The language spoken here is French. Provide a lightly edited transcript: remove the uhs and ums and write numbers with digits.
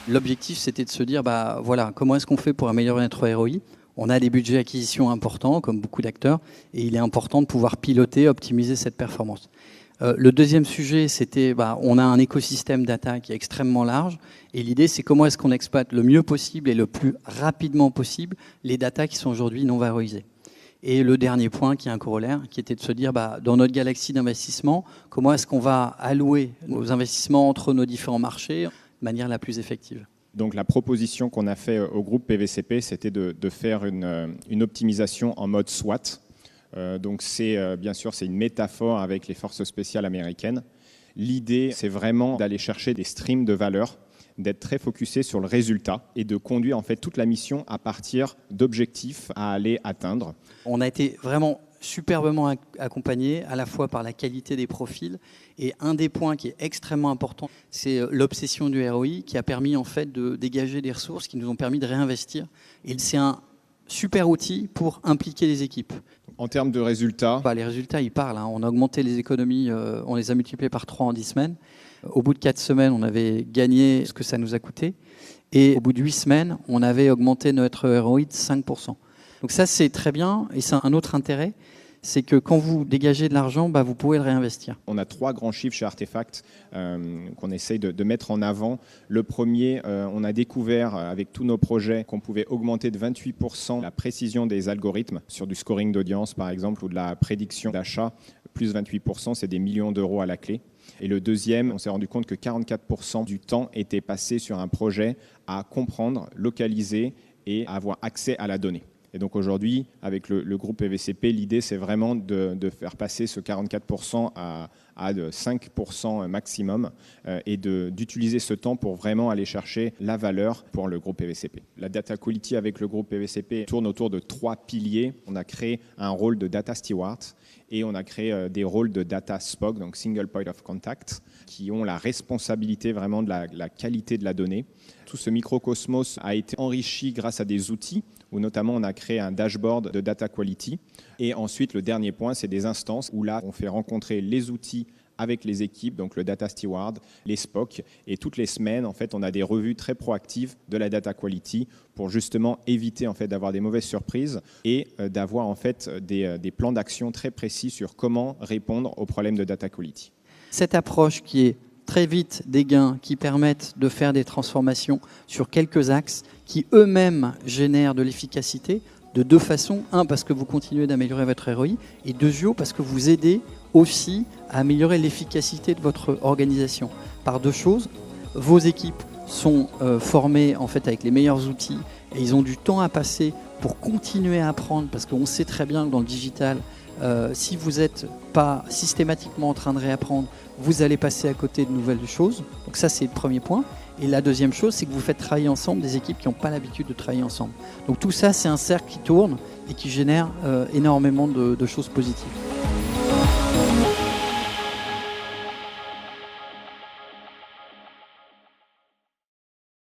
L'objectif, c'était de se dire, voilà, comment est-ce qu'on fait pour améliorer notre ROI ? On a des budgets d'acquisition importants, comme beaucoup d'acteurs, et il est important de pouvoir piloter, optimiser cette performance. Le deuxième sujet, c'était, on a un écosystème data qui est extrêmement large, et l'idée, c'est comment est-ce qu'on exploite le mieux possible et le plus rapidement possible les data qui sont aujourd'hui non valorisées. Et le dernier point, qui est un corollaire, qui était de se dire, dans notre galaxie d'investissement, comment est-ce qu'on va allouer nos investissements entre nos différents marchés de manière la plus effective. Donc la proposition qu'on a fait au groupe PVCP, c'était de faire une optimisation en mode SWAT. Donc bien sûr, c'est une métaphore avec les forces spéciales américaines. L'idée, c'est vraiment d'aller chercher des streams de valeur, d'être très focusé sur le résultat et de conduire en fait toute la mission à partir d'objectifs à aller atteindre. On a été vraiment superbement accompagné à la fois par la qualité des profils et un des points qui est extrêmement important, c'est l'obsession du ROI qui a permis en fait de dégager des ressources qui nous ont permis de réinvestir. Et c'est un super outil pour impliquer les équipes. En termes de résultats, les résultats, ils parlent. On a augmenté les économies, on les a multipliées par 3 en 10 semaines. Au bout de 4 semaines, on avait gagné ce que ça nous a coûté. Et au bout de 8 semaines, on avait augmenté notre ROI de 5%. Donc ça, c'est très bien. Et c'est un autre intérêt, c'est que quand vous dégagez de l'argent, vous pouvez le réinvestir. On a 3 grands chiffres chez Artefact qu'on essaye de mettre en avant. Le premier, on a découvert avec tous nos projets qu'on pouvait augmenter de 28% la précision des algorithmes sur du scoring d'audience, par exemple, ou de la prédiction d'achat. Plus 28%, c'est des millions d'euros à la clé. Et le deuxième, on s'est rendu compte que 44% du temps était passé sur un projet à comprendre, localiser et avoir accès à la donnée. Et donc aujourd'hui, avec le groupe PVCP, l'idée, c'est vraiment de faire passer ce 44% à 5% maximum et d'utiliser ce temps pour vraiment aller chercher la valeur pour le groupe PVCP. La data quality avec le groupe PVCP tourne autour de 3 piliers. On a créé un rôle de data steward et on a créé des rôles de data SPOC, donc Single Point of Contact, qui ont la responsabilité vraiment de la qualité de la donnée. Tout ce microcosmos a été enrichi grâce à des outils où notamment on a créé un dashboard de data quality. Et ensuite, le dernier point, c'est des instances où là, on fait rencontrer les outils avec les équipes, donc le data steward, les SPOC. Et toutes les semaines, en fait, on a des revues très proactives de la data quality pour justement éviter en fait, d'avoir des mauvaises surprises et d'avoir en fait, des plans d'action très précis sur comment répondre aux problèmes de data quality. Cette approche qui est très vite des gains qui permettent de faire des transformations sur quelques axes qui eux-mêmes génèrent de l'efficacité de 2 façons. 1, parce que vous continuez d'améliorer votre ROI et 2, parce que vous aidez aussi à améliorer l'efficacité de votre organisation. Par 2 choses, vos équipes sont formées en fait avec les meilleurs outils et ils ont du temps à passer pour continuer à apprendre parce qu'on sait très bien que dans le digital, si vous n'êtes pas systématiquement en train de réapprendre, vous allez passer à côté de nouvelles choses. Donc ça, c'est le premier point. Et la deuxième chose, c'est que vous faites travailler ensemble des équipes qui n'ont pas l'habitude de travailler ensemble. Donc tout ça, c'est un cercle qui tourne et qui génère énormément de choses positives.